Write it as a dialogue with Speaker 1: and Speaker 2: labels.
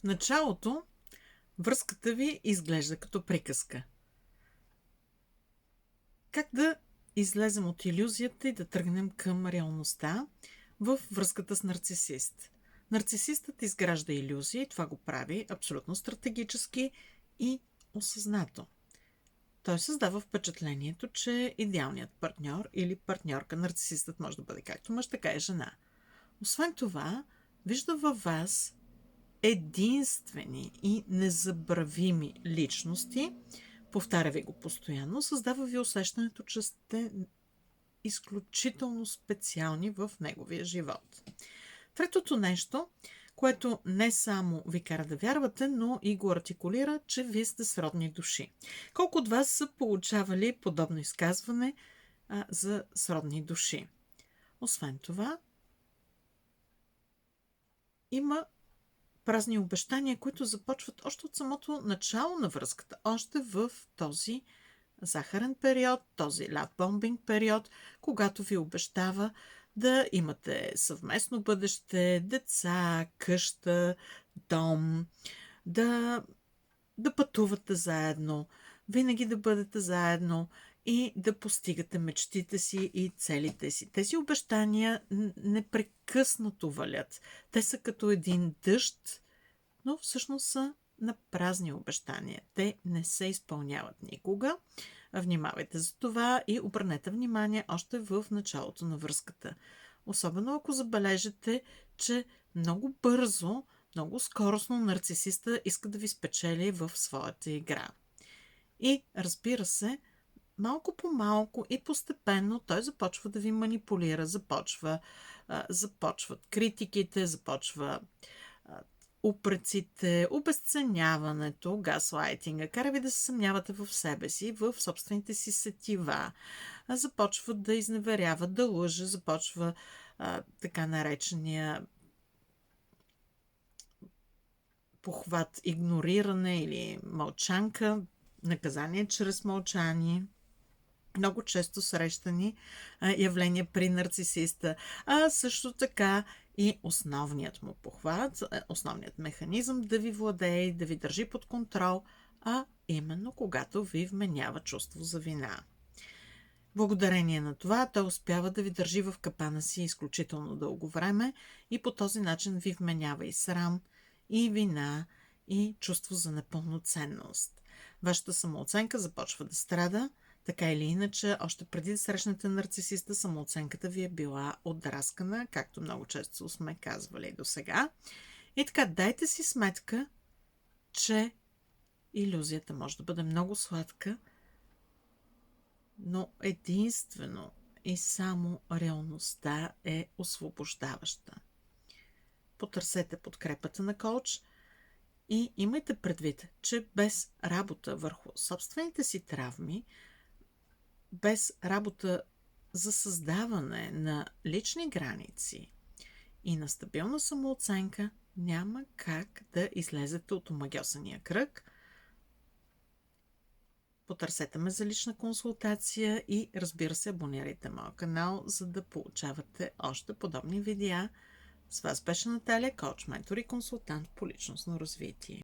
Speaker 1: началото връзката ви изглежда като приказка. Как да излезем от илюзията и да тръгнем към реалността в връзката с нарцисист? Нарцисистът изгражда илюзии и това го прави абсолютно стратегически и осъзнато. Той създава впечатлението, че идеалният партньор или партньорка, нарцисистът може да бъде както мъж, така и жена. Освен това, вижда във вас единствени и незабравими личности, повтаря ви го постоянно, създава ви усещането, че сте изключително специални в неговия живот. Третото нещо, което не само ви кара да вярвате, но и го артикулира, че вие сте сродни души. Колко от вас са получавали подобно изказване за сродни души? Освен това, има празни обещания, които започват още от самото начало на връзката, още в този захарен период, този лавбомбинг период, когато ви обещава да имате съвместно бъдеще, деца, къща, дом, да пътувате заедно, винаги да бъдете заедно и да постигате мечтите си и целите си. Тези обещания непрекъснато валят. Те са като един дъжд, но всъщност са на празни обещания. Те не се изпълняват никога. Внимавайте за това и обърнете внимание още в началото на връзката. Особено ако забележите, че много бързо, много скоростно нарцисиста иска да ви спечели в своята игра. И разбира се, малко по малко и постепенно той започва да ви манипулира, започват критиките, започва упреците, обезценяването, газлайтинга, кара ви да се съмнявате в себе си, в собствените си сетива, започва да изневерява, да лъже, започва така наречения похват игнориране или мълчанка, наказание чрез мълчание. Много често срещани явления при нарцисиста, а също така и основният му похват, основният механизъм да ви владее и да ви държи под контрол, а именно когато ви вменява чувство за вина. Благодарение на това той успява да ви държи в капана си изключително дълго време и по този начин ви вменява и срам, и вина, и чувство за непълноценност. Вашата самооценка започва да страда. Така или иначе, още преди да срещнете нарцисиста, самооценката ви е била отдраскана, както много често сме казвали до сега. И така, дайте си сметка, че илюзията може да бъде много сладка, но единствено и само реалността е освобождаваща. Потърсете подкрепата на коуч и имайте предвид, че без работа върху собствените си травми, без работа за създаване на лични граници и на стабилна самооценка, няма как да излезете от омагьосания кръг. Потърсете ме за лична консултация и разбира се, абонирайте моя канал, за да получавате още подобни видеа. С вас беше Наталия, коуч, ментор и консултант по личностно развитие.